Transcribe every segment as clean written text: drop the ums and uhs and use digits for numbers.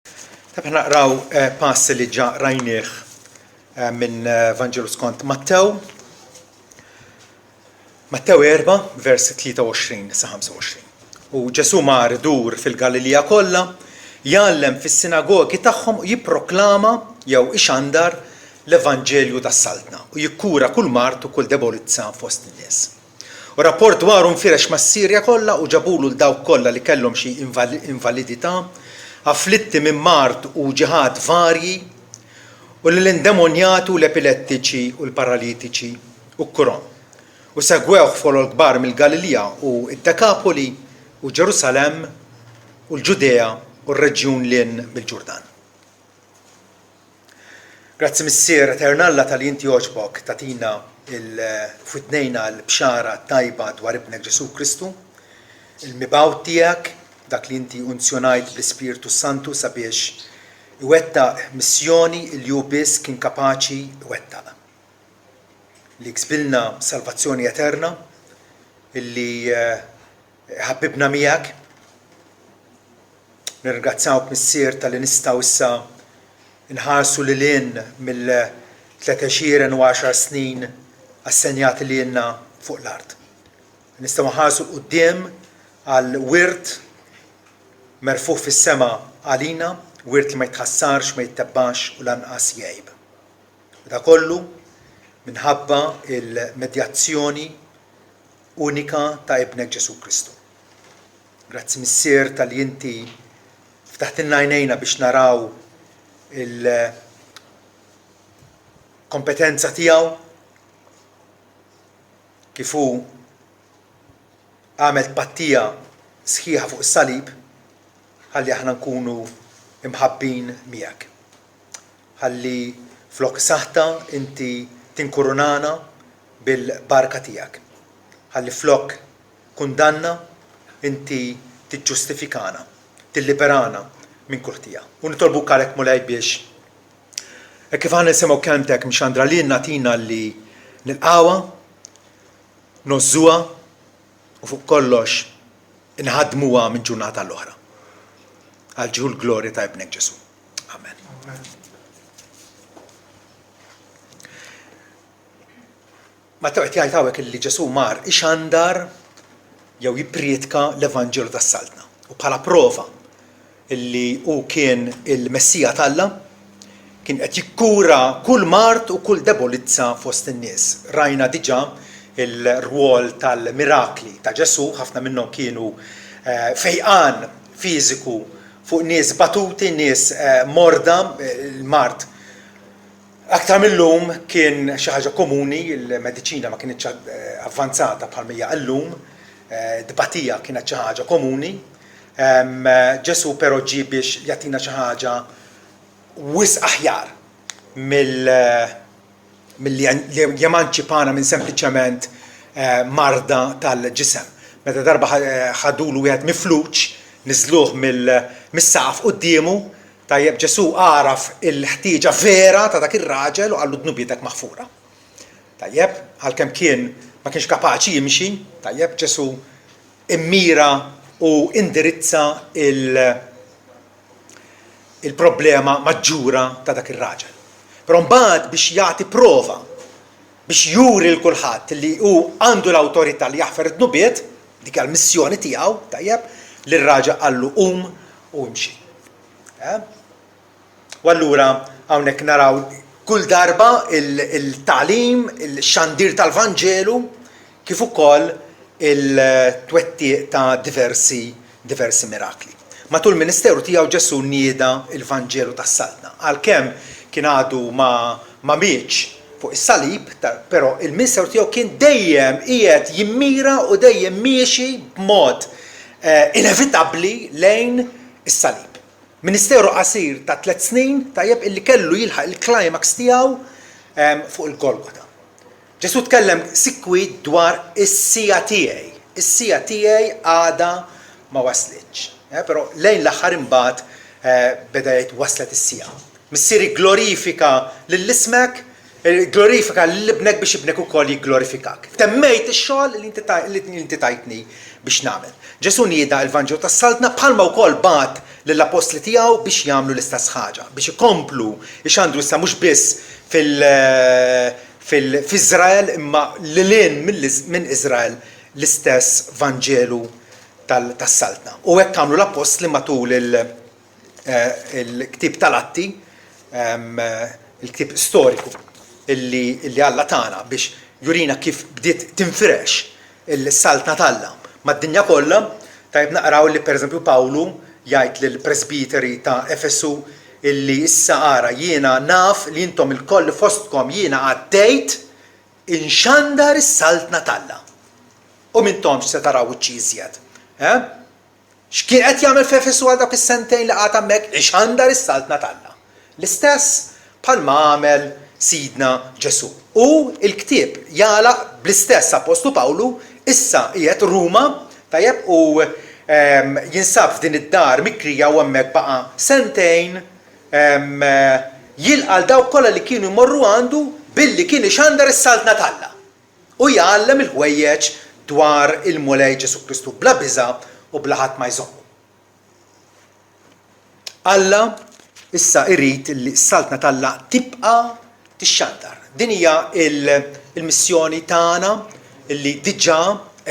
Naqraw pass li ġa rajnieh minn Vanġelu skont Mattew 4, vers 23 sa 25. U Ġesu mar idur fil-Galilea kollha, jgħallem fis-sinagogi tagħhom u jipproklama jew ixandar l-Evanġelju tas-Saltna u jikkura kull mart u kull debolizza fost in-nies. U rapport dwaru nfirex mas-Sirja kollha u ġabulu l dawk kollha li kellhom xi invalidità, afflitti minn mart u ġihad varji u l-indemonjati u l-epilettiċi u l-paralitiċi u kurom. U segwew folol kbar mill-Galilea u id-Dekapoli u Ġerusalem u l-Ġudea u r-reġjun lin bil-Ġurdan. Grazzi Missier Eternalla tal inti jogħġbok tatina il-fudnejna l-bxara tajba dwar ibnek Ġesu Kristu, il-mibgħut tiegħek dak li inti unzjonajt bl-Ispirtu Santu sabiex iwettaq missjoni li hu biss kien kapaċi iwettaq. Li ksbilna salvazzjoni eterna, illi ħabbibna miegħek. Nirringrazzjawk Missier tal-li nistgħu issa nħarsu lilin mill-13 u 10 snin assenjati lilna fuq l-art. Nistgħu nħarsu l-qudiem għal wirt merfuħ fis-sema għalina, wirt li ma jitħassarx, ma jittebbax u lanqas jgħib. Da kollu minħabba il-medjazzjoni unika ta' ibnek Ġesu Kristu. Grazzi Missier tal-li inti ftaħtilna għajnejna biex naraw il-kompetenza tiegħu kif hu għamel tpattija sħiħa fuq is-salib ħalli aħna nkunu imħabbin miegħek. Ħalli flok saħta inti tinkurunana bil-barka tiegħek. Ħalli flok kundanna inti tiġġustifikana, tilliberana minn kull tija. U nitolbuk għalhekk mulej biex kif aħna nisimgħu kemmtek mxandra li natina li nilqawha, nożżuha u fuq kollox inħaddmuha minn ġurnata l-oħra. Għal-ġu l-glorja ta' ibnek Ġesu. Amen. Ma taqgħet jgħid hawnhekk illi Ġesu mar ixandar jew jipprietka l-Evanġelu tas-Saltna. U bħala prova illi hu kien il-Messija tal-Alla, kien qed jikkura kull mart u kull debolizza fost in-nies. Rajna diġà il-rwol tal-mirakli ta' Ġesu, ħafna minnhom kienu fejqan fiżiku fuq nies batuti, nies morda, il-mart. Aktar mill-lum kien xi ħaġa komuni, il-mediċina ma kienitx avvanzata bħal mija llum, dbatija kienet xi ħaġa komuni. Ġesu però ġie biex jagħtina xi ħaġa wisq aħjar milli jemanċipana minn sempliċement marda tal-ġisem. Meta darba ħadulu wieħed mifluċ niżluh mis-saqaf qudiemu, tajjeb Ġesu għaraf il-ħtieġa vera ta' dak ir-raġel u qallu dnubietek maħfura. Tajjeb, għalkemm kien ma kienx kapaċi jimxi, tajjeb Ġesu immira u indirizza il-problema maġġura ta' dak ir-raġel. Però mbagħad biex jagħti prova, biex juri l kulħadd li hu għandu l-awtorità li jaħfer id-dnubiet, dik għall-missjoni tiegħu, tajjeb, li r-raġel qallu u imxi. U allura hawnhekk naraw kull darba il-tagħlim, il-xandir tal-Vanġelu kif ukoll il-twettiq ta' diversi mirakli. Matul ministeru tiegħu Ġesu nieda il-Vanġelu tas-Saltna. Għalkemm kien għadu ma mietx fuq is-salib, però il-ministeru tiegħu kien dejjem qiegħed jimmira u dejjem miexi b'mod inevitabbli lejn is-salib. Ministeru qasir ta' 3 snin tajjeb illi kellu jilħaq il-climax tiegħu fuq il-Golgota. Ġesu tkellem sikwit dwar is-sija tiegħi. Is-sija tiegħi għadha ma waslitx. Però lejn l-aħħar imbagħad beda jgħid waslet is-sija. Missier glorifika lill-ismek glorifika l-ibnek biex ibnek ukoll jigglorifikak. Temmejt ix-xogħol li inti tajtni biex nagħmel. Ġesu nieda l-Vanġelu tas-Saltna bħalma wkoll bagħat lill-apostli tiegħu biex jagħmlu l-istess ħaġa, biex ikomplu ixandru issa mhux biss f'Iżrael imma lilin minn Iżrael l-istess Vanġelu tas-Saltna. U hekk għamlu l-apostli matul il-ktieb tal-Atti, il-ktieb storiku illi Alla tagħna biex jurina kif bdiet tinfirex il-Saltna Talla mad-dinja kollha. Tajb naqraw li pereżempju Pawlu jgħid lill-presbiteri ta' Efesu illi issa ara jiena naf li intom il-koll fostkom jiena għaddejt inxandar is-Saltna Talla. U mintomx se taraw iċ-ċiżjed. X'kien qed jagħmel f'Efesu għal dak is-sentejn li qagħed hemmhekk ixandar is-Saltna Talla. L-istess bħalma għamel Sidna Ġesu. U l-ktieb jagħlaq bl-istess Apostlu Pawlu issa qiegħed Ruma tajjeb u jinsab f'din id-dar mikrija u hemmhekk baqa' sentejn jilqal dawk kollha li kienu jmorru għandu billi kien ixandar is-Saltna Talla. U jgħallem il-ħwejjeġ dwar il-mulej Ġesu Kristu bla biża' u bla ħadd ma jżommu. Alla issa irrid li s-Saltna Talla tibqa' tixxandar. Din hija il-missjoni tagħna li diġà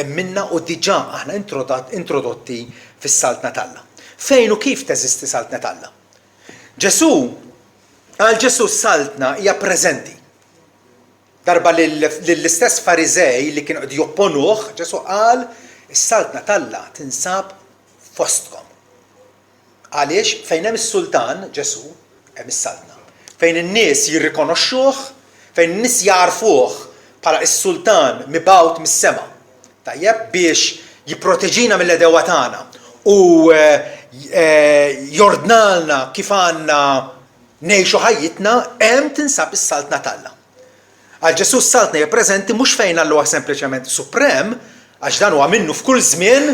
minna u diġà aħna introdotti fis-Saltna Talla. Fejn u kif teżisti Saltna Talla? Għal Ġesu s-Saltna hija preżenti. Darba lill-istess Farizej li kienu qed jopponuh, Ġesu qal is-Saltna Talla tinsab fostkom. Għaliex fejn hemm is-Sultan Ġesu hemm is-Saltna. Fejn in-nies jirrikonoxxuh, fejn in-nies jarfuh bħala is-Sultan mibgħut mis-sema. Tajjeb biex jipproteġina mill-edewa tagħna u jordnalna kif għandna ngħixu ħajjitna hemm tinsab is-Saltna Talla. Għal Ġesu s-Saltna hija preżenti mhux fejn Alla huwa sempliċement suprem, għax dan huwa minnu f'kull żmien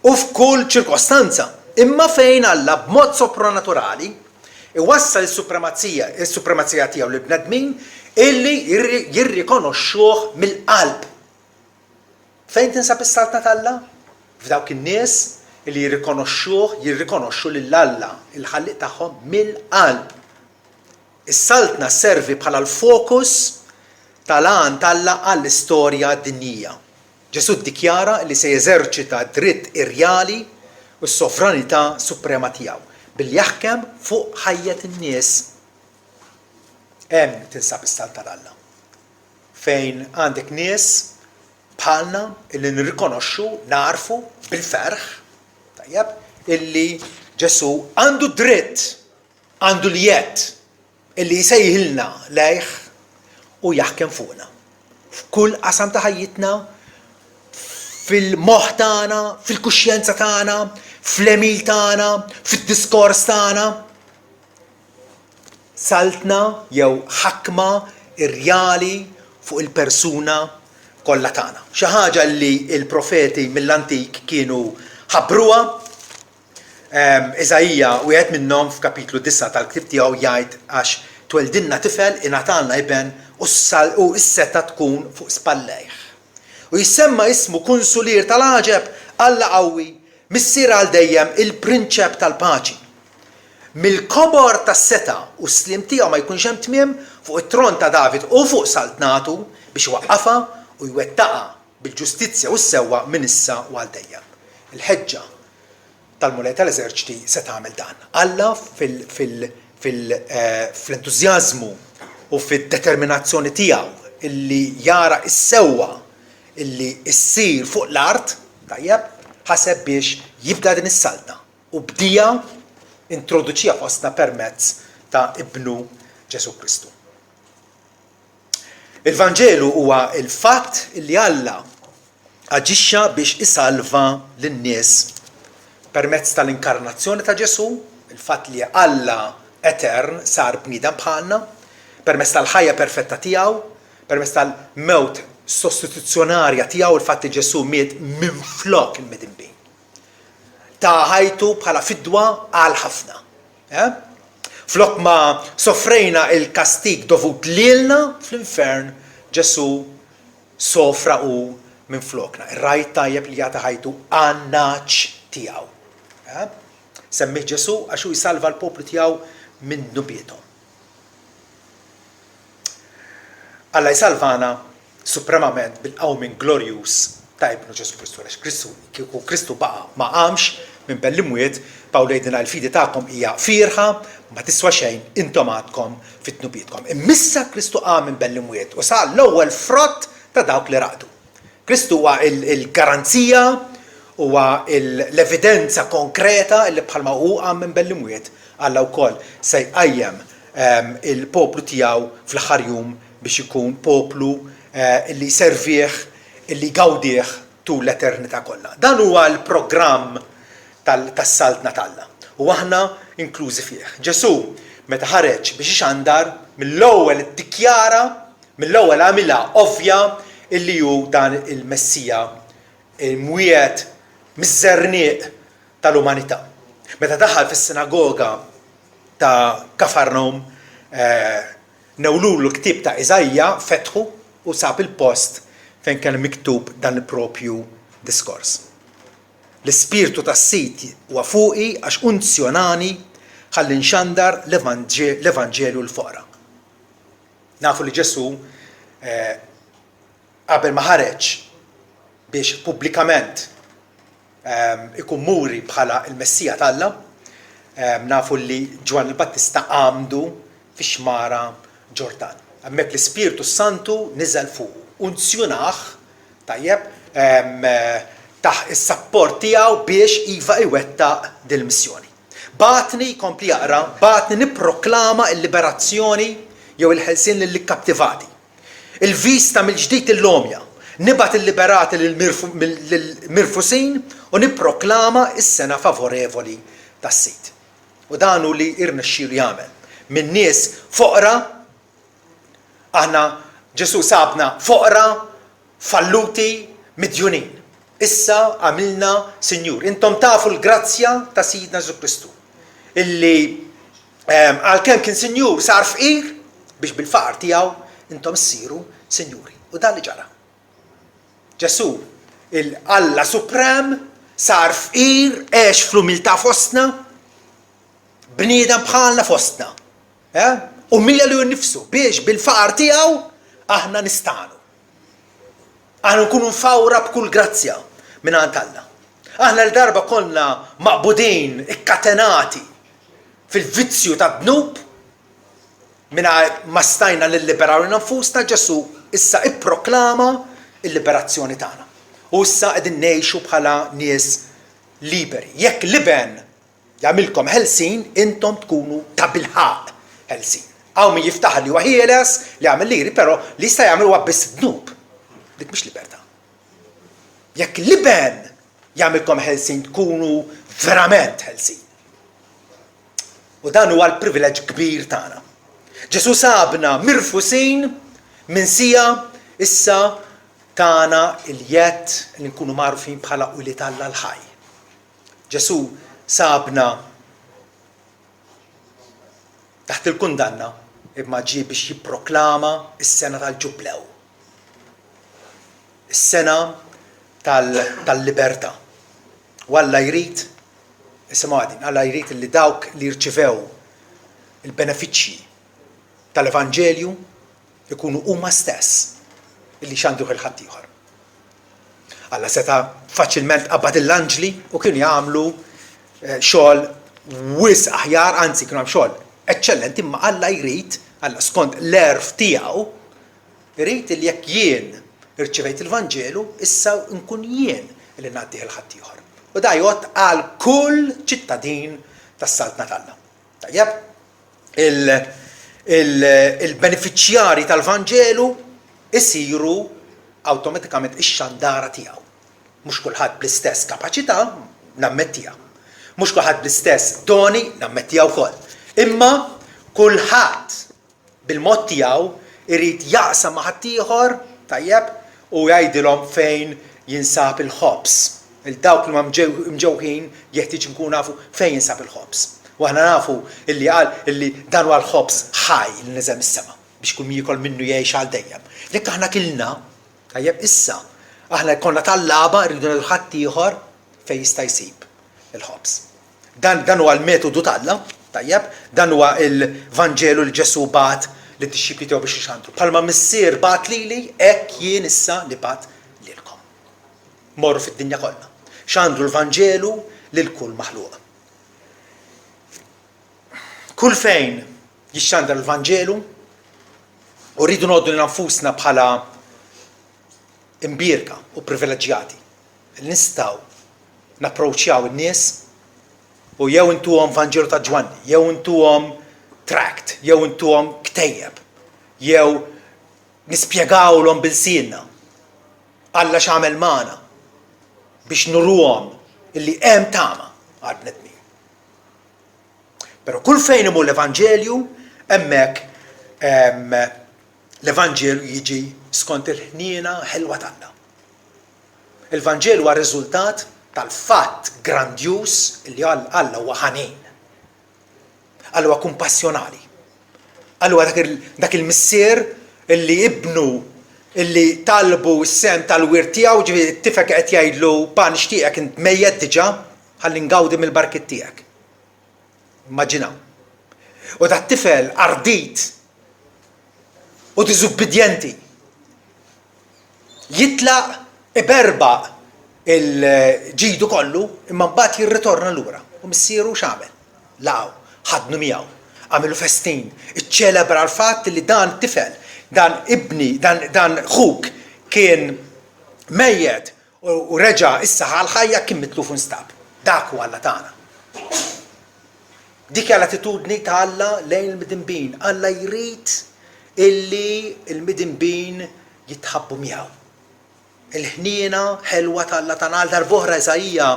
u f'kull ċirkostanza, imma fejn Alla b'mod sopranaturali iwassal is-supremazija tiegħu lil bnedmin illi jirrikonoxxuh mill-qalb. Fejn tinsab is-Saltna Talla? F'dawk in-nies illi jirrikonoxxu lil Alla il-ħalliq tagħhom mill-qalb. Is-Saltna servi bħala l-fokus tal-għan Talla għall-istorja dinjija. Ġesu ddikjara li se jeżerċita dritt irjali u s-sovranità suprema tiegħu billi jaħkem fuq ħajjet in-nies. Hemm tinsab is-Saltna Talla. Fejn għandek nies bħalna illi nirrikonoxxu, narfu bil-ferħ, tajjeb, illi Ġesu għandu dritt, għandu l-jett illi jsejħilna lejh u jaħkem fuqna. F'kull qasam ta' ħajjitna, fil-moħħ tagħna, fil-kuxjenza tagħna, fl-emil tagħna, fid-diskors tagħna. Saltna jew ħakma irjali fuq il-persuna kollha tagħna. Xi ħaġa li l-profeti mill-antik kienu ħabbruha. Eżajija wieħed minnhom f'kapitlu 9 tal-ktieb tiegħu jgħid għax tweldilna tifel ingħatalna iben u s-seta tkun fuq spallejh. U jissemma ismu Kunsulier tal-Aġeb, Alla qawwi, missier għal dejjem il-Prinċep tal-Paċi. Mill-kobor tas-seta u s-slim tiegħu ma jkunx hemm tmiem fuq it-tron ta' David u fuq saltnatu biex iwaqqafha u jwettaqha bil-ġustizzja u s-sewwa minn issa u għal dejjem. Il-ħeġġa tal-mulej tal-eżerċiti se tagħmel dan. Alla fil-entużjażmu u fid-determinazzjoni tiegħu illi jara s-sewwa illi issir fuq l-art, tajjeb, ħaseb biex jibda din is-saltna u bdija introduċija fostna permezz ta' ibnu Ġesu Kristu. Il-Vanġelu huwa il-fatt illi Alla aġixxa biex isalva lin-nies permezz tal-inkarnazzjoni ta' Ġesu, il-fatt li Alla etern sar bniedem bħalna, permezz tal-ħajja perfetta tiegħu, permezz tal-mewt sostituzzjonarja tiegħu il-fatt li Ġesu miet minflok il-medinbin. Ta' ħajtu bħala fidwa għal ħafna. Flok ma sofrejna il-kastig dovut lilna fl-infern, Ġesu sofra u minn flokna. Ir-rajt tajjeb li jagħti ħajtu għan-naċ tiegħu. Semmih Ġesu għax hu jsalva l-poplu tiegħu minn dubietom. Alla jsalvana supremament bil-qawmin glorjus ta' ibnu Ġesu Kristu għax kieku Kristu baqa ma qamx minn bell-imwiet, Pawlu jgħidilna l-fidi tagħkom hija firħa ma tiswa xejn intom għadkom fit-tnubietkom. Immissa Kristu qam minn bell-imwiet u sar l-ewwel frott ta' dawk li raqdu. Kristu huwa il-garanzija huwa l-evidenza konkreta li bħalma hu qam minn bell-imwiet Alla wkoll se jqajjem il-poplu tiegħu fl-aħħar jum biex ikun poplu li jservih, li jgawdih tul l-eternità kollha. Dan huwa l-programm tas-saltna Talla. U aħna inklużi fih. Ġesu meta ħareġ biex ixandar mill-ewwel iddikjara, mill-ewwel għamilha ovvja illi hu dan il-Messija il-mwiet miż-żernieq tal-umanità. Meta daħal fis-sinagoga ta' Kafarnaum newlulu l-ktieb ta' Iżajja fetħu u sab il-post fejn kien miktub dan il-propju diskors. L-ispirtu tas-sit huwa fuqi għax unzjonani ħalli nxandar l-Evanġelju l-foqra. Nafu li Ġesu qabel ma ħareġ biex pubblikament ikun muri bħala il-Messija Talla, nafu li Ġwan il-Battista għamdu fix-xmara Ġordan. Hemmhekk l-Ispirtu Santu niżel fuq, unzjonaħ tajjeb taħ is-sapport tiegħu biex iva iwettaq dil-missjoni. Batni kompli jaqra, batni nipproklama l-liberazzjoni jew il-ħelsien lill-ikkattivati. Il-vista mill-ġdid il-lomja, nibat il-liberati lill-mirfusin u nipproklama is-sena favorevoli tas-sit. U dan hu li irnexxielu jagħmel. Min nies foqra, aħna Ġesu sabna foqra, falluti, midjunin. Issa għamilna Sinjur. Intom tafu l-grazzja ta' Sidna Ġesu Kristu. Illi għalkemm kien Sinjur sar fqir biex bil-faqar tiegħu intom ssiru Sinjuri. U dan li ġara. Ġesu, il-Alla Suprem, sar fqir, għex fl-umiltà fostna, bniedem bħalna fostna. Umilja li nifsu biex bil-faqar tiegħu aħna nistanu. Aħna nkunu mfawra b'kull grazzja minn għand Alla. Aħna l-darba konna maqbudin, ikkatenati fil-vizzju ta' dnub minn ma stajna l-liberaw nfusna Ġesu issa ipproklama il-liberazzjoni tagħna. U issa qegħdin ngħixu bħala nies liberi. Jekk liben jagħmilkom ħelsin, intom tkunu ta' bilħaq ħelsin. Għaw min jiftaħ li huwa ħieles li għamil liri, però li jista' jagħmel huwa biss dnub. Dik mhix libertà. Jekk liben jagħmilkom ħelsin tkunu verament ħelsin. U dan huwa l-privileġġ kbir tagħna. Ġesu sabna mirfusin minn sija issa tagħna il-jett li nkunu magħrufin bħala uli Talla l-ħaj. Ġesu sabna taħt il-kundanna imma ġie biex jipproklama is-sena tal-ġublew. Is-sena tal-libertà. U Alla jrid, isimgħu għadin, Alla jrid li dawk li jirċivew il-benefiċċji tal-Evanġelju ikunu huma stess illi xandruh il-ħadd ieħor. Alla seta' faċilment qabad l-anġli u kienu jagħmlu xogħol wisq aħjar, anzi kienu hemm xogħol eċċellenti, imma Alla jrid, Alla skont l-erf tiegħu, jrid li jekk jien irċivejt il-Vanġelu, issa nkun jien li ngħaddih il-ħadd ieħor. U da jgħod għal kull ċittadin tas-saltna Talla. Tajjeb, il-benefiċjarji tal-Vanġelu isiru awtomatikament ix-xandara tiegħu. Mhux kulħadd bl-istess kapaċità nammettija. Mhux kulħadd bl-istess doni nammettija wkoll. Imma kulħadd bil-mod tiegħu irid jaqsam ma' ħadd ieħor tajjeb u jgħidilhom fejn jinsab il-ħobs. Il-dawk li ma mġewħin jeħtieġ nkun nafu fejn jinsab il-ħobs. U aħna nafu illi qal illi dan huwa l-ħobs ħaj li niżel mis-sema biex kull min jikol minnu jgħix għal dejjem. Jekk aħna kilna, tajjeb issa, aħna konna tal-laba rridu nagħtu ħadd ieħor fejn jista' jsib il-ħobs. Dan huwa l-metodu tagħna, tajjeb, dan huwa l-Vanġelu li Ġesu bat li t-disċipli tiegħu biex ixandru. Bħalma missier bat lili, hekk jien issa li bat lilkom. Morru fid-dinja kollha. Xandru l-Vanġelu lil kull maħluq. Kull fejn jixxandar l-Vanġelu u rridu noddu lil nfusna bħala imbierka u privileġġjati. Nistgħu napproċċjaw in-nies u jew intuhom Vanġelu ta' Ġwanni, jew intuhom tract, jew intuhom ktejjeb, jew nispjegawlhom bil-sienna Alla x'għamel magħna biex nuruhom illi hemm tama għal bnedmin. Però kull fejn imur l-Evanġelju, hemmhekk l-Evanġelju jiġi skont il-ħniena ħelwa tagħna. Il-Vanġelju huwa riżultat tal-fatt grandjuż li Alla huwa ħanejn. Alla huwa kumpassjonali. Alla huwa dak il-missier illi ibnu illi talbu s-sem tal-wir tiegħu ġifieri t-tifel qed jgħidlu pa nixtieqek int mejjed diġà ħalli ngawdi mill-barkiet tiegħek. Immaġinaw. U dak tifel ardit u diżubbidjenti jitlaq iberbaq il-ġidu kollu imma mbagħad jirritorna lura u missieru x'għamel? Laqgħu, ħadnu miegħu, għamilu festin, iċċelebra l-fatt li dan tifel, dan ibni, dan ħuk kien mejjed u reġa' issa ħal-ħajja kien mitluf nstab. Dak huwa Alla tagħna. Dik hija l-attitudni ta' Alla lejn il-midinbin. Alla jrid illi il-midinbin jitħabbu miegħu. Il-ħniena ħelwa ta' Alla tagħna għal darb'oħra Eżajija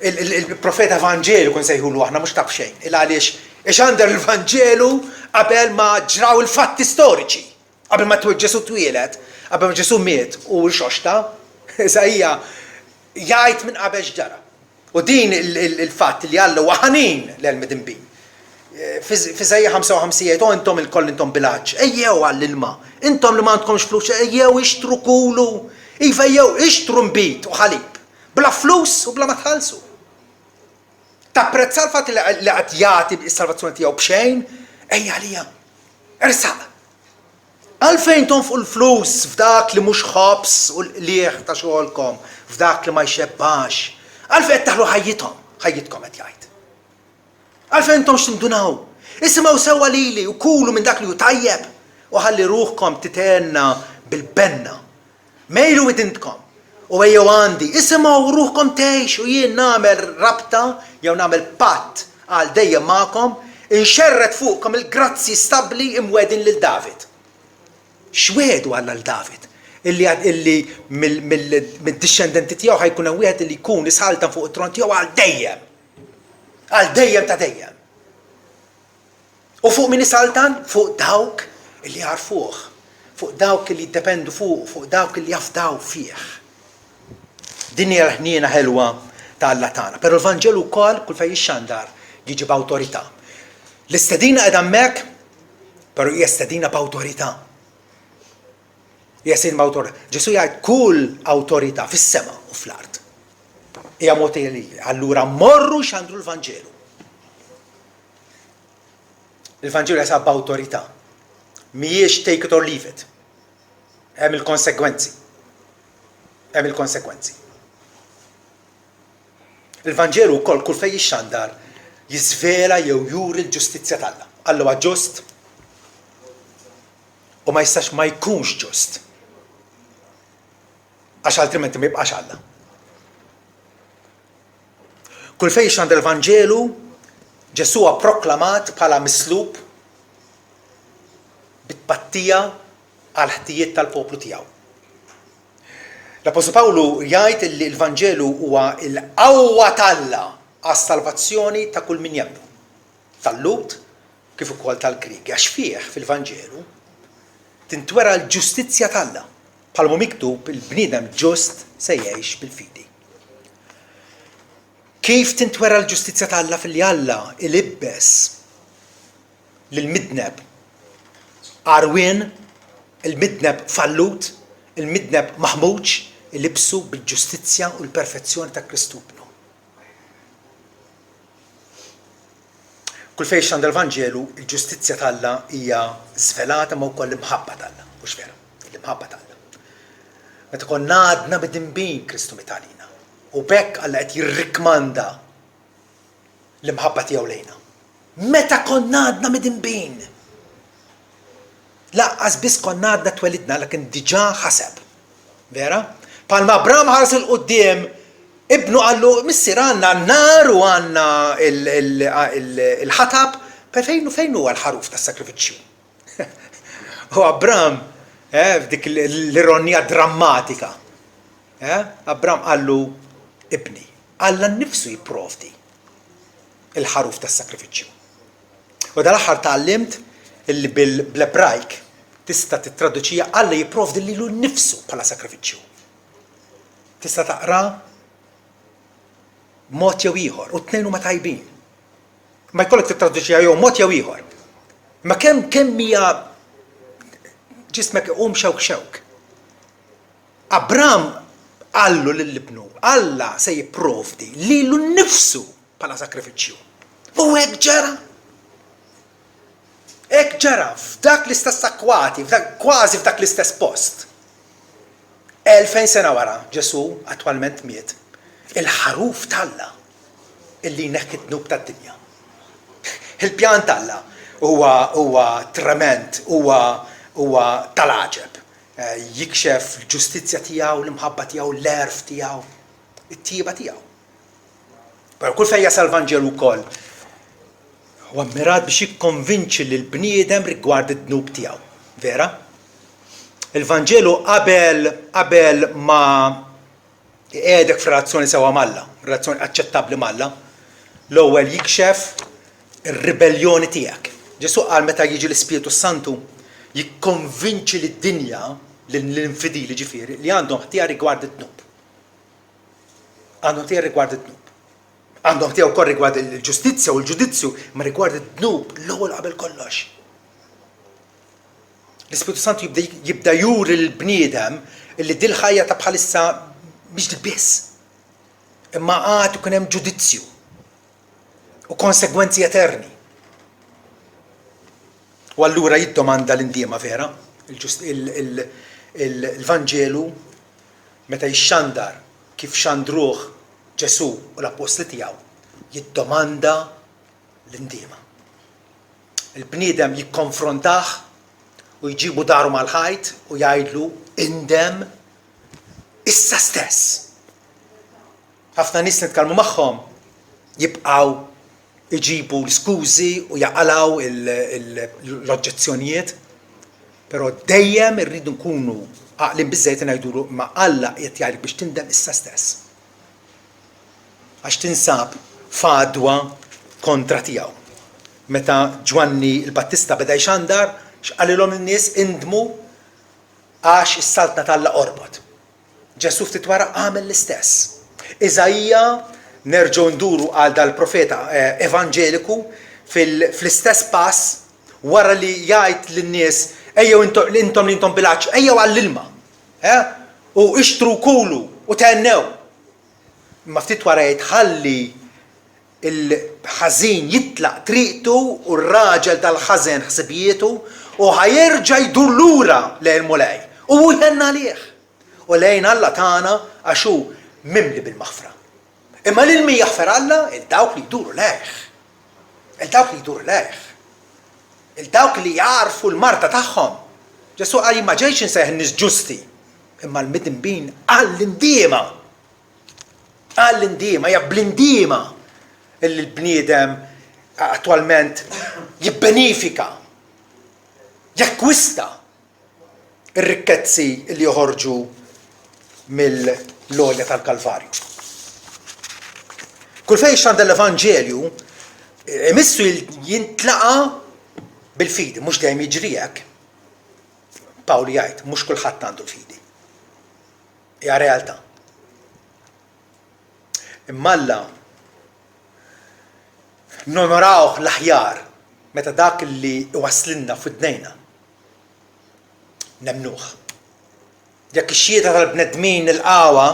il-profeta Vanġelu kun sejħulu aħna mhux taf xejn. Għaliex ixandar il-Vanġelu qabel ma ġraw il-fatti storiċi. Qabel ma Ġesu twieled, qabel ma Ġesu miet u l-xoxta, Eżajija jgħid minn qabel x'ġara. U din il-fatt li Alla huwa ħanin l-midinbin. F'Eżajija 55 jgħid intom il-koll intom bilanċ, ejjew għall-ilma, intom li m'għandkomx flus, ejjew ixtru kulu, iva ejjew ixtru mbit u ħalib, bla flus u bla ma tħallsu. Tapprezza l-fatt li qed jagħti s-salvazzjoni tiegħu b'xejn, ejja għalija, ersaq. Għalfejn tonfqu l-flus f'dak li mhux ħobs u l-lieħ ta' xogħolkom, f'dak li ma jxebbax. Għalfejn qed taħlu ħajjitkom qed jgħid. Għalfejn intom x'tindunaw. Isimgħu sewwa lili u kulu minn dak li hu tajjeb u ħalli ruħkom titenna bil-benna. Mejlu idintkom u ejjew għandi, isimgħu ruħkom tgħix u jien nagħmel rabta jew nagħmel patt għal dejjem magħkom inxerret fuqkom il-grazzi stabbli imwedin lil David. X'wedu Alla l-David illi mid-discendenti tiegħu ħajkun hemm wieħed li jkun isħaltan fuq it-tron tiegħu għal dejjem. Għal dejjem ta' dejjem. U fuq min isħaltan? Fuq dawk illi jarfuh, fuq dawk illi jiddependu fuq dawk illi jafdaw fih. Din hija ħniena ħelwa ta' Alla tagħna. Però l-Vanġelu wkoll kull fejn jixxandar jiġi b'awtorità. L-istedina qed hemmhekk, però hija stedina b'awtorità. Jasin b'awtorità. Ġesu jgħid kull awtorità fis-sema u fl-ard. Hija mogħtija lili. Allura morru x'għandu l-Vanġelu. Il-Vanġelu jasab b'awtorità. Mhijiex take it or leave it. Hemm il-konsekwenzi. Hemm il-konsekwenzi. Il-Vanġelu wkoll kull fejn jixxandar jiżvela jew juri l-ġustizzja tagħha. Alla huwa ġust u ma jistax ma jkunx ġust. Għax altrimenti ma jibqax Alla. Kull fejn jixxandar il-Vanġelu Ġesu huwa proklamat bħala mislub bit-pattija għal ħtijiet tal-poplu tiegħu. L-Apostolu Pawlu jgħid li l-Vanġelu huwa l-qawwa t'Alla għas-salvazzjoni ta' kull min jemnu. Tal-Lut kif ukoll tal-Grieg. Għax fih fil-Vanġelu tintwera l-ġustizzja t'Alla. Bħalma miktub il-bniedem ġust se jgħix bil-fidi. Kif tintwera l-ġustizzja ta' Alla fil-li Alla ilibbes lill-midneb arwien, il-midneb fallut, il-midneb maħmuġ, ilibsu bil-ġustizzja u l-perfezzjoni ta' Kristu bnu. Kull fejn x'għandha l-Vanġelu, il-ġustizzja ta' Alla hija żvelata ma wkoll l-imħabba ta' Alla, mhux vera, l-imħabba ta' Alla. Meta konna għadna bid-dinbin Kristu mitalina. U bekk Alla qed jirrikmanda l-imħabba tiegħu lejna. Meta konna għadna mid-dinbin. Laqqas biss konna għadna twelidna lakin diġà ħaseb. Vera? Palma Abraham ħares il-qudiem, ibnu għallu missier għandna n-nar u għandna il-ħatab, fejn huwa l-ħaruf tas-sakrifiċċju. U Abraham, dik l-ironija drammatika. Abraham għallu ibni, Alla nnifsu jipprovdi il-ħaruf tas-sakrifiċċju. U dal-aħħar tgħallimt illi bl-Ebrajk tista' tittraduċija Alla jipprovdi lilu nnifsu bħala sakrifiċċju. Tista' taqra mod jew ieħor u t-tnejn huma tajbin. Ma jkollok tittraduċija jew mod jew ieħor. Ma kemm hija ġismek xewk. Abraham għallu lill-ibnu, Alla se jipprovdi lilu nnifsu bħala sakrifiċċju. U hekk ġara. Hekk ġara f'dak l-istess akkwati, kważi f'dak l-istess post. 2000 sena wara Ġesu attwalment miet. Il-ħaruf ta' Alla illi jneħħi d-dnub tad-dinja. Il-pjan ta' Alla huwa trement, huwa tal-għaġeb. Jikxef l-ġustizzja tiegħu, l-imħabba tiegħu, l-erf tiegħu, it-tieba tiegħu. Però kull fejn jasal l-Vanġelu wkoll huwa mmirat biex jikkonvinċi lill-bniedem rigward id-dnub tiegħu. Vera? Il-Vanġelu qabel ma qiegħdek f'relazzjoni sewwa mal-Alla, relazzjoni aċċettabbli mal-Alla, l-ewwel jikxef ir-ribelljoni tiegħek. Ġesu qal meta jiġi l-Ispiritu Santu jikkonvinċi lid-dinja l-infidili ġifieri li għandhom ħtija rigward id-dnub. Għandhom ħtija rigward id-dnub. Għandhom ħtija wkoll rigward il-ġustizzja u l-ġudizzju, ma rigward id-dnub l-ewwel qabel kollox. L-Ispiritu Santu jibda juri l-bniedem illi dil ħajja ta' bħalissa biex biss. Imma għad ikun hemm ġudizzju u konsegwenzi eterni. U allura jiddomanda l-indiema vera, il-Vanġelu meta jixxandar kif xandruh Ġesu u l-Apostli tiegħu, jiddomanda l-indiema. Il-bniedem jikkonfrontah u jġibu daru mal-ħajt u jgħidlu indem issa stess. Ħafna nies nitkellmu magħhom jibqgħu iġibu l-skużi u jaqalaw l-oġġezzjonijiet, però dejjem irridu nkunu għaqlin biżżejjed ngħidulu ma Alla qed jgħidlek biex tindem issa stess. Għax tinsab f'għadwa kontra tiegħu. Meta Ġwanni l-Battista beda jxandar, x'qalilhom in-nies indmu għax is-saltna tal-Alla qorbot. Ġesu ftit wara għamel l-istess. Iżajja nerġgħu nduru għal dal-profeta evanġeliku fl-istess pass wara li jgħid lin-nies ejjew intom li intom bilanċ, ejjew għall-ilma. U ixtru kulu u tennew. Ma ftit wara jitħalli il-ħażin jitlaq triqtu u r-raġel tal-ħażen ħsibietu u ħajerġa' jdur lura lejn mulej. U jħenna għalih. U lejn Alla tagħna għax hu mimli bil-maħfra. Imma lil min jaħfer Alla, il-dawk li jduru lejh. Il-dawk li jduru lejh. Il-dawk li jarfu l-marta tagħhom. Ġesu qal ma ġejx insejħ nies ġusti. Imma l-midinbin għall-indiema. Għall-indiema, hija bl-indiema illi l-bniedem attwalment jibbenifika, jakkwista ir-rikkezzi li joħorġu mill-logħja tal-Kalvarju. Kull fejn x'għandha l-Evanġelju imissu jintlaqa bil-fidi, mhux dejjem jiġri hekk. Pawli jgħid, mhux kulħadd għandu l-fidi. Hija realtà. Imma Alla nonorawh l-aħjar meta dak li iwaslilna f'idnejna nemnuh. Jekk ix-xhieda tal-bnedmin il-qawwa,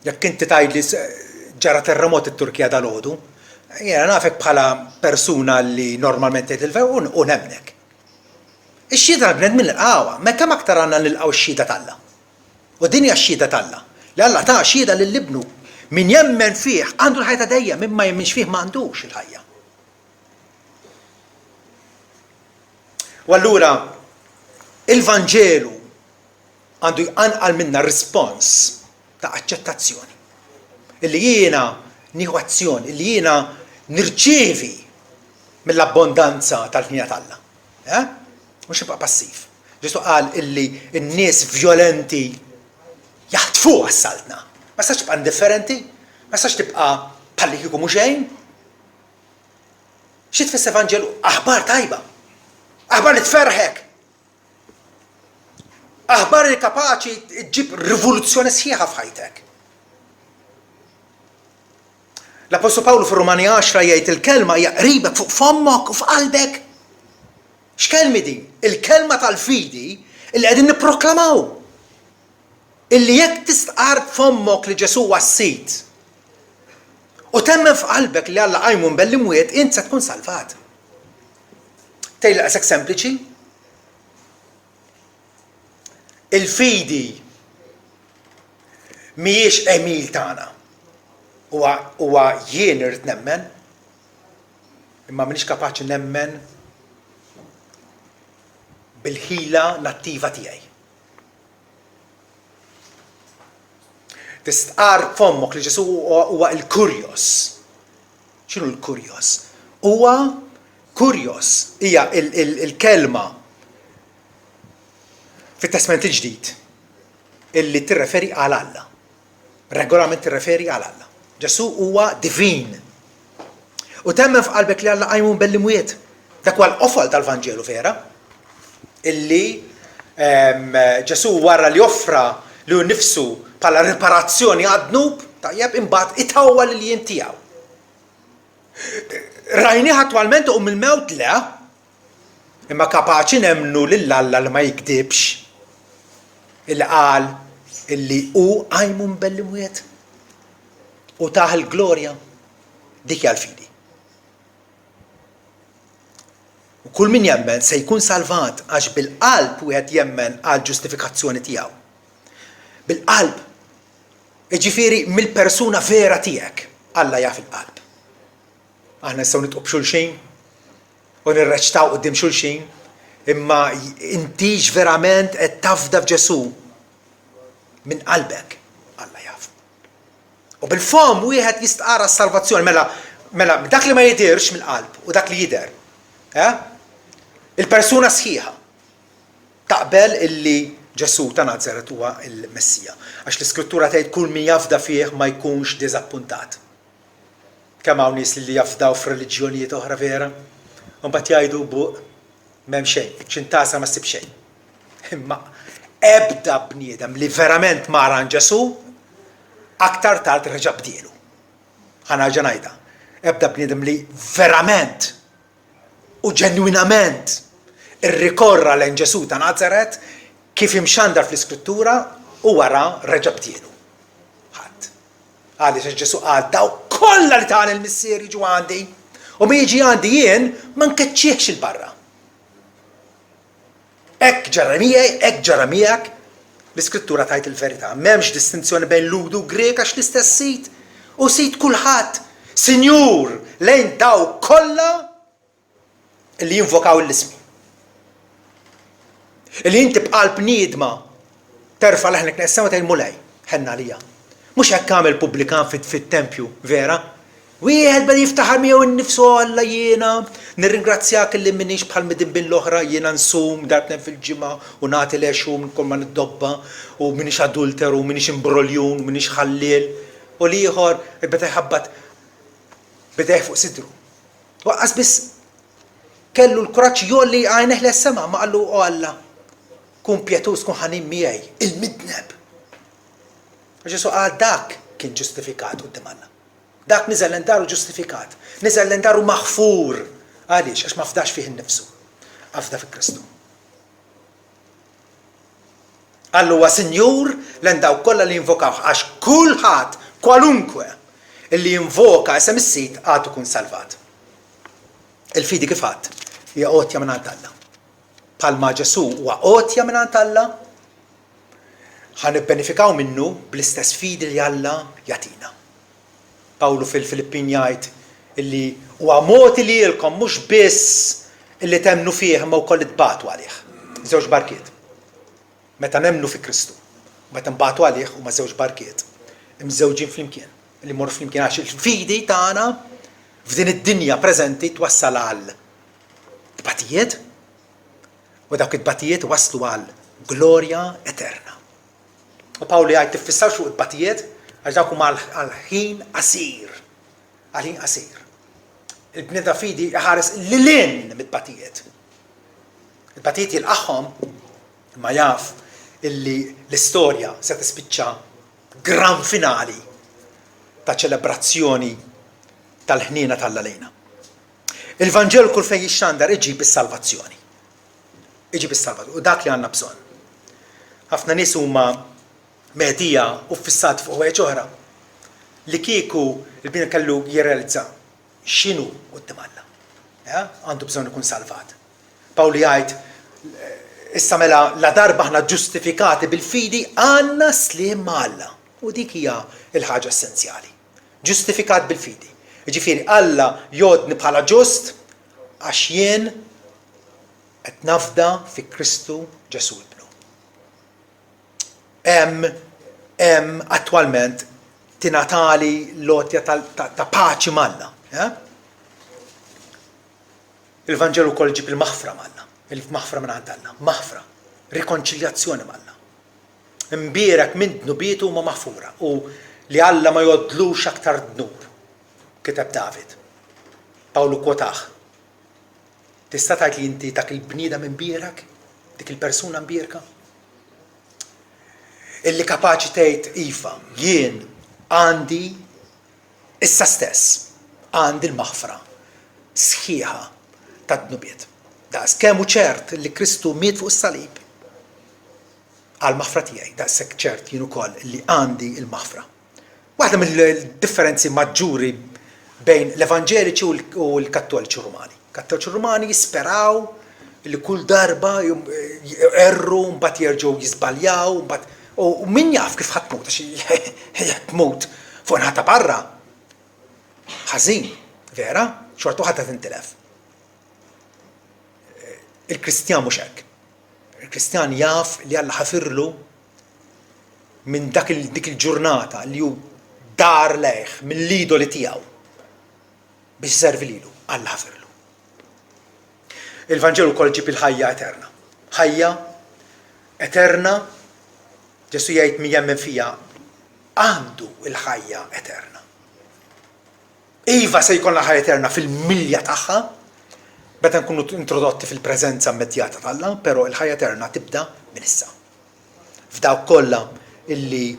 jekk inti tgħidli ġara terremot it-Turkija dalgħodu, jiena nafek bħala persuna li normalment tgħid il-veru u nemnek. Ix-xhieda tal-bnedmin il-qawwa, meta aktar għandna nilqgħu x-xhieda tal-Alla. U din hija x-xhieda tal-Alla. Li Alla ta' xhieda lill-ibnu. Min jemmen fih għandu l-ħajja dejjem, min ma jemmenx fih m'għandux il-ħajja. U allura il-Vanġelu għandu jqanqal minna rispons ta' aċċettazzjoni. Illi jiena nieħu azzjoni, illi jiena nirċievi mill-abbondanza tal-ħnija tal-Alla. Mhux nibqa' passiv. Ġesu qal illi n-nies vjolenti jaħtfu għas-saltna. Ma sax tibqa' indifferenti, ma sax tibqa' bħalli kieku mhux xejn. Xi tfisser Evanġelu? Aħbar tajba. Aħbar li tferħek. Aħbar li kapaċi tġib rivoluzzjoni sħiħa f'ħajtek. L-Apostol Pawlu fir-Rumani 10 jgħid il-kelma hija qribek fuq fommok u f'qalbek. X'kelmi din? Il-kelma tal-fidi li qegħdin nipproklamaw. Illi jekk tistqar f'ommok li Ġesu wassit u temmen f'qalbek li Alla qajmu mbellimwiet, int se tkun salvat. Tgħidli qasek sempliċi? Il-fidi mhijiex emil tagħna. Huwa jien irid nemmen, imma m'iniex kapaċi nemmen bil-ħila nattiva tiegħi. Tistqar fommok li Ġesu huwa l-kurjos. X'inhu l-kurjos? Huwa kurjos hija il-kelma fit-Testament il-Ġdid illi tirreferi għal Alla. Regolament tirreferi għal Alla. Ġesu huwa divin. U temmen f'qalbek li Alla qajmu mbellimwiet. Dak huwa l-qofol tal-Vanġelu vera. Illi Ġesu wara li offra li hu nnifsu bħala riparazzjoni għad-dnub, tajjeb imbagħad itawwa lil jien tiegħu. Rajnieh attwalment u mill-mewt le, imma kapaċi nemmnu lil Alla li ma jikdibx illi qal illi hu qajmu mbellimwiet u taħ il-glorja dik hija l-fidi. U kull min jemmen se jkun salvat għax bil-qalb wieħed jemmen għal ġustifikazzjoni tiegħu. Bil-qalb. Jiġifieri mill-persuna vera tiegħek Alla jaf il-qalb. Aħna nistgħu nitqu b'xulxin u nirreċtaw quddiem xulxin, imma intix verament qed tafda f'Ġesu minn qalbek Alla jaf. U bil-fom wieħed jistqara s-salvazzjoni mela dak li ma jidirx mill-qalb u dak li jidher. Il-persuna sħiħa taqbel illi Ġesu ta' Nazaret huwa l-Messija. Għax l-Iskrittura tgħid kull min jafda fih ma jkunx diżappuntat. Kemm hawn nies li jafdaw f'reliġjonijiet oħra vera, u mbagħad jgħidu buq m'hemm xejn, x'intasa ma ssib xejn. Imma ebda bniedem li verament mara Ġesu aktar tard reġa' bdielu. Ħanerġa' ngħidha. Ebda bniedem li verament u ġenwinament irrikorra lejn Ġesu ta' Nazaret kif imxandar fl-Iskrittura u wara reġa' bdielu. Ħadd. Għaliex Ġesu qal daw kollha li tagħmel il-missier jiġu għandi u min jiġi għandi jien ma nkeċċiex il-barra. Hekk ġara miegħi, hekk ġara miegħek, l-Iskrittura tgħid il-verità. M'hemmx distinzjoni bejn Ludu u Grek għax l-istess sit u sit kulħadd. Sinjur lejn daw kollha li jinvokaw l-ismi. Illi inti bqalb niedma terfa' leħnek naqsama tgħid mulej, ħenna lija. Mhux hekk għamel pubblikan fit-tempju, vera? Wieħed beda jiftaħar miegħu nnifsu Alla jiena, nirringrazzjak illi minix bħal midinbin l-oħra jiena nsum darbtejn fil-ġimgħa u nagħti lexhom kol ma niddobba u minix adulteru, minix imbroljun, minix ħalliel u l-ieħor beda jħabbat beda fuq sidru. Waqqas biss kellu l-kuraġġ jolli għajneħ les-sema ma qallu Alla kun pjetus kun ħanin miegħi il-midneb. Ġesu qal dak kien ġustifikat quddiem Alla. Dak niżel daru ġustifikat, niżel daru maħfur. Għaliex, għax ma fdax fih innifsu, għafda fi Kristu. Allu huwa Sinjur l-daw kollha li jinvokaw, għax kulħadd, kwalunkwe, illi jinvoka isem is-sit għadu kun salvat. Il-fidi kif għadd hija għotja minn Alla. Palma Ġesu huwa għotja minn Alla, ħanibbenefikaw minnu bl-istess fidi li Alla jatina. Pawlu fil-Filippin jgħid illi huwa moti lilkom mhux biss illi temnu fih ma wkoll tbatu għalih. Żewġ barkiet. Meta nemnu fi Kristu, meta nbatu għalih huma żewġ barkiet. Imżewġin flimkien, li mmorru flimkien għax il-fidi tagħna f'din id-dinja preżenti twassal għal tbatijiet u dawk it-tbatijiet waslu għal glorja eterna. U Pawlu jgħid tiffissawx fuq it-tbatijiet għax dawk huma għal-ħin qasir. Għal-ħin qasir. Il-bnieda fidi ħares lilin mit-tbatijiet. Il-tbatijiet jilqaħħom imma jaf illi l-istorja se tispiċċa gran finali ta' ċelebrazzjoni tal-ħniena tal-lejna. Il-Vanġelu kull fejn jixxandar iġib is-salvazzjoni. Iġib is-salvazzjoni. U dak li għandna bżonn. Ħafna nies huma medija u fissat fuq ħwejjeġ oħra li kieku il-bina kellu jirrealizza x'inhu quddiem Alla. Għandu bżonn ikun salvat. Pawlu jgħid issa mela la darba aħna ġustifikati bil-fidi għandna sliem ma' Alla. U dik hija l-ħaġa essenzjali. Ġustifikat bil-fidi. Jiġifieri Alla jgħodni bħala ġust għax jien qed nafda fi Kristu Ġesu ibnu. Hemm attwalment tingħatali lotja ta' paċi m'Alla. Il-Vanġelu wkoll ġib il-maħfra m'Alla, il-maħfra minn Alla, maħfra, rikonċiljazzjoni m'Alla. Imbierek minn dnubiet huma maħfura u li Alla ma jgħodlux aktar dnub, kiteb David. Pawlu kwotaħ. Tista' tgħid li inti dak il-bniedem imbierek, dik il-persuna imbierka? Illi kapaċi tgħid iva, jien għandi issa stess, għandi l-maħfra sħiħa tad-dnubiet. Daqs kemm hu ċert li Kristu miet fuq is-salib għall-maħfra tiegħi, daqshekk ċert jien ukoll li għandi l-maħfra. Waħda mill-differenzi maġġuri bejn l-Evanġeliċi u l-Kattoliċi Rumani. Kattoliċi Rumani jisperaw li kull darba erru mbagħad jerġgħu jiżbaljaw, mbagħad u min jaf kif ħatmut, għax tmut fuq nħata barra. Ħażin, vera, xorta ħadd tintilef. Il-Kristjan mhux hekk. Il-Kristjan jaf li Alla ħafirlu minn dik il-ġurnata li hu dar lejh mill-idoli tiegħu biex servi lilu, Alla ħafirlu. Il-Vanġelu wkoll ġib il-ħajja eterna. Ħajja eterna Ġesu jgħid min jemmen fija għandu il-ħajja eterna. Iva se jkollna ħajja eterna fil-milja tagħha, meta nkunu introdotti fil-preżenza immedjata tal-Alla, però il-ħajja eterna tibda minn issa. F'dawk kollha illi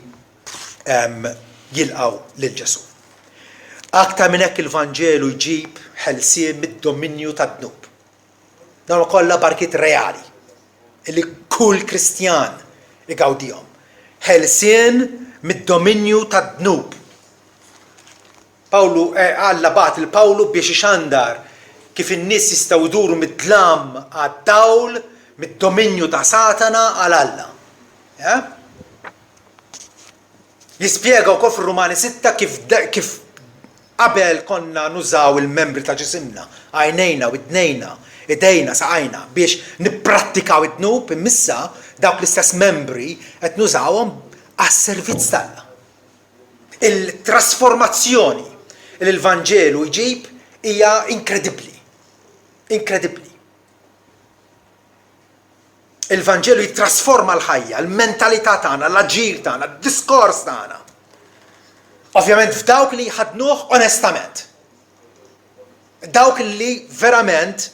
jilqgħu lil Ġesu. Aktar minn hekk il-Vanġelu jġib ħelsien mid-dominju tad-dnub. Dawn kollha barkiet reali illi kull Kristjan igawdihom. Ħelsien mid-dominju tad-dnub. Pawlu Alla bagħat il-Pawlu biex ixandar kif in-nies jistgħu jduru mid-dlam għad-dawl mid-dominju ta' Satana għal Alla. Jispjega wkoll fir-Rumani 6 kif qabel konna nużaw il-membri ta' ġisimna, għajnejna u id-dnejna, idejna saqajna biex nipprattikaw id-dnub, imissa dawk l-istess membri qed nużawhom għas-servizz tagħna. Il-trasformazzjoni li l-Vanġelu jġib hija inkredibbli. Inkredibbli. Il-Vanġelu jittrasforma l-ħajja, l-mentalità tagħna, l-aġir tagħna, d-diskors tagħna. Ovvjament f'dawk li jħadnuh onestament. Dawk li verament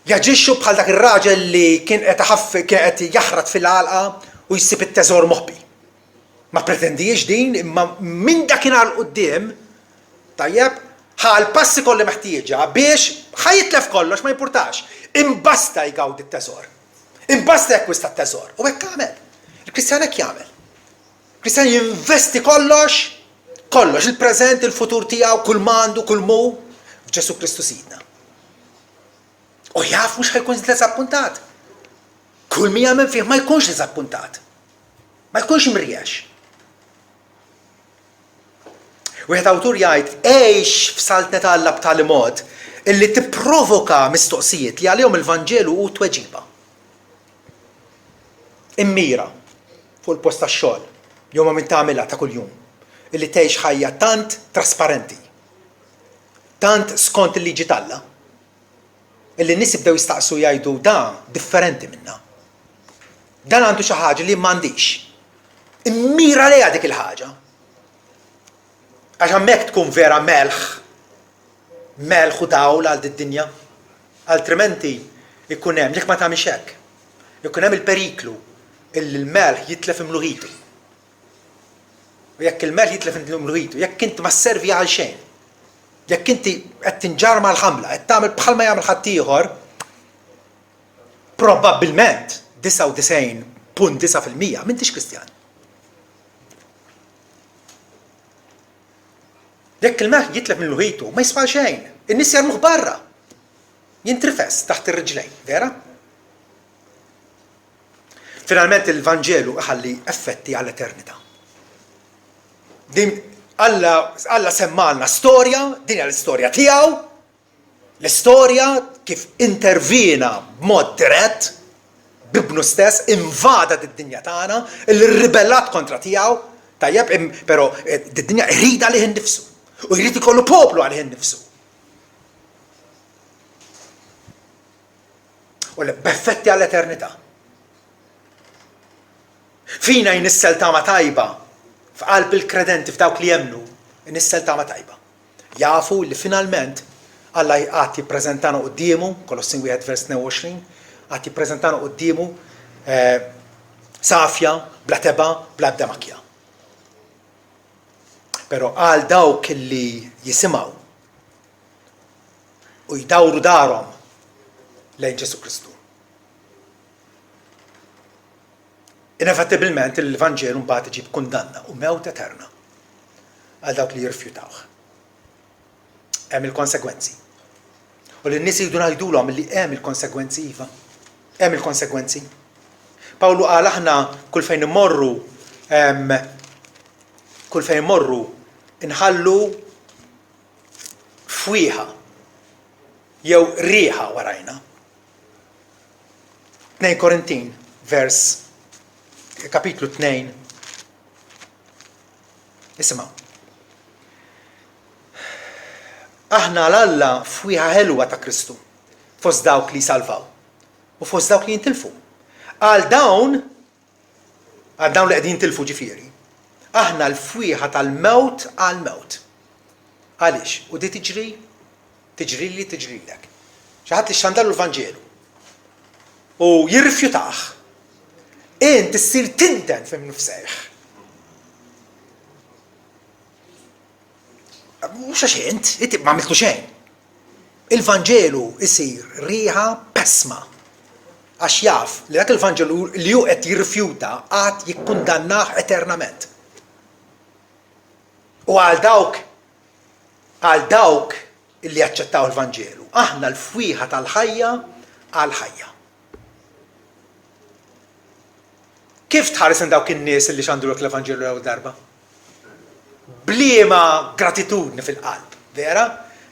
jaġixxu bħal dak ir-raġel li kien qed jaħrad fil-għalqa u jsib it-teżor moħbi. Ma pretendijiex din, imma minn dakinhar quddiem Tajjeb, ħal passi kolli meħtieġa biex ħajitlef kollox ma jimpurtax. Imbasta jgawdi t-teżor. Imbasta jekkwista t-teżor. U hekk għamel. Il-Kristjan hekk jagħmel. Il-Kristjan jinvesti kollox, il-preżent, il-futur tiegħu, kull mandu, kull mu, f'Ġesu Kristu Sidna. U jaf mhux ħajkun diżappuntat. Kull min jagħmel fih ma jkunx diżappuntat. Ma jkunx imriex. Wieħed awtur jgħid għejx f'saltnet Alla b'tali mod illi tipprovoka mistoqsijiet li għalihom il-Vanġelu hu tweġiba. Immira fuq il-post tax-xogħol jew ma min tagħmilha ta' kuljum illi tgħix ħajja tant trasparenti, tant skont il-liġi t'Alla, illi n-nies jibdew jistaqsu jgħidu da differenti minnha. Dan għandu xi ħaġa li m'għandix. Immira lejha dik il-ħaġa. Għax hemmhekk tkun vera melħ u dawl għal dinja, altrimenti ikun hemm jekk ma tagħmilx hekk. Ikun hemm il-periklu illi l-melħ jitlef imluħitu. U jekk il-melħ jitlef imluħitu, jekk inti ma sservi għal xejn, jekk inti qed tinġar mal-ħamla, qed tagħmel bħalma jagħmel ħadd ieħor, probabbilment 99.9% m'intix Kristjan. Jekk il-melħ jitlef minn luħitu, ma jiswa xejn. In-nies jarmuh barra. Jintrifes taħt ir-riġlejn, vera? Finalment il-Vanġelu ħalli effetti għall-eternità. Din Alla semmalna storja, din hija l-istorja tiegħu, l-istorja kif intervina b'mod dirett, bibnu stess, invada d-dinja tagħna, il-ribellat kontra tiegħu, tajjeb, però d-dinja rida lih innifsu. U jrid ikollu poplu għalih innifsu. U l-beffetti għall-eternità. Fina jnissel tama tajba, f'qalb il-kredenti, f'dawk li jemnu, jnissel tama tajba. Jafu li finalment Alla għat jippreżentana qudiemu, Kolossin 1 vers 22, għat jippreżentana qudiemu safja, bla teba, bla ebda makja. Pero għal dawk li jisimaw u jdawru darhom lejn Ġesu Kristu. Inevitabilment il-Vanġelu mbagħad iġib kundanna u mewt eterna għal dawk li jirrifjutawh. Hemm il-konsegwenzi. U lin-nies jridu ngħidulhom li hemm il-konsegwenzi iva. Hemm il-konsegwenzi. Pawlu qal aħna kull fejn immorru inħallu fwieħa jew rieħa warajna. 2 Korintin vers kapitlu 2. Isimgħu. Aħna l-Alla fwieħa ħelwa ta' Kristu fost dawk li salvaw u fost dawk li jintilfu. Għal dawn li qegħdin tilfu ġifieri. Aħna l-fwieħa tal-mewt għal-mewt. Għaliex? U di tiġrilek. Xi ħadd li xandallu l-Vanġelu. U jirrifjutah. Int issir tinten fim nifsejħ. Mhux għax int ma għamiltu xejn. Il-Vanġelu isir riħa pesma. Għax jaf li dak il-Vanġelu li hu qed jirrifjuta għad jikkundannah eternament. U għal dawk illi jaċċettaw il-Vanġelu, aħna l-fwieħa tal-ħajja għal-ħajja. Kif tħares dawk in-nies illi xandulok l-Evanġelu l darba? Bliema gratitudni fil-qalb, vera?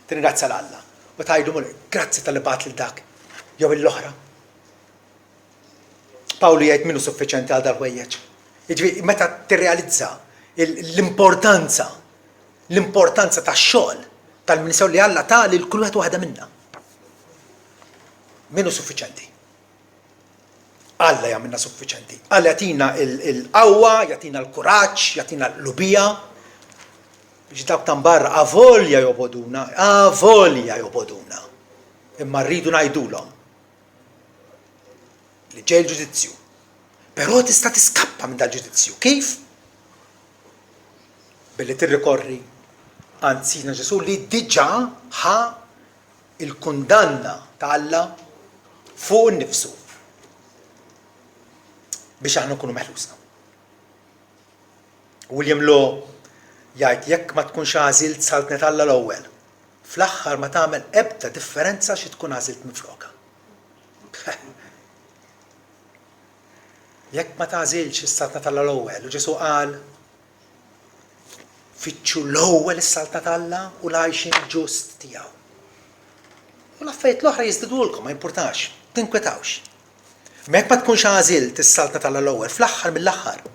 Tingrazzja l-Alla. U tgħidu mur, grazzi tal-li bat lil dak, jew l-oħra. Pawlu jgħid minnu suffiċenti għal dal-ħwejjeġ. Jiġifieri meta tirrealizza l-importanza tax-xogħol tal-Ministeru li Alla ta' lil kull waħda minnha. Minnu suffiċenti. Alla jagħmilna suffiċenti. Alla jagħtina l-qawwa, jagħtina l-kuraġġ, jagħtina l-lubija. Biex dawk ta' barra avolja joboduna. Imma rridu ngħidulhom li ġej il-ġudizzju. Però tista' tiskappa minn dal-ġudizzju. Kif? Billi tirrikorri anzi Ġesu li diġà ħa il-kundanna ta' Alla fuq innifsu biex aħna nkunu meħlusna. William Law jgħid jekk ma tkunx għażilt saltnet Alla l-ewwel, fl-aħħar ma tagħmel ebda differenza xi tkun għażilt minflokha. Jekk ma tagħżilx is-saltnet Alla l-ewwel, u Ġesu qal fittxu l-ewwel is-saltnet Alla u l-għajxin ġust tiegħu. U l-affarijiet l-oħra jiżdidulkom, ma jimpurtax, tinkwetawx. Ma jekk ma tkunx għażilt is-saltnet Alla l-ewwel, fl-aħħar mill-aħħar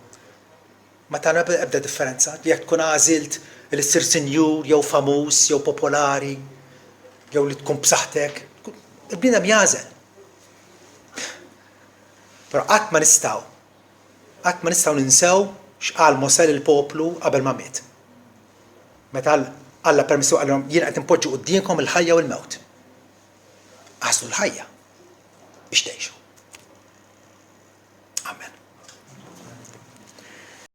ma tagħmel ebda differenza jekk tkun għażilt li ssir sinjur jew famuż jew popolari jew li tkun b'saħħtek, il-bniedem jażel. Però qatt ma nistgħu ninsew x'qal Mosè lill-poplu qabel ma miet. Meta Alla permissu qalhom jien qed impoġġi qudiemkom il-ħajja u l-mewt. Għażlu l-ħajja biex tgħixu.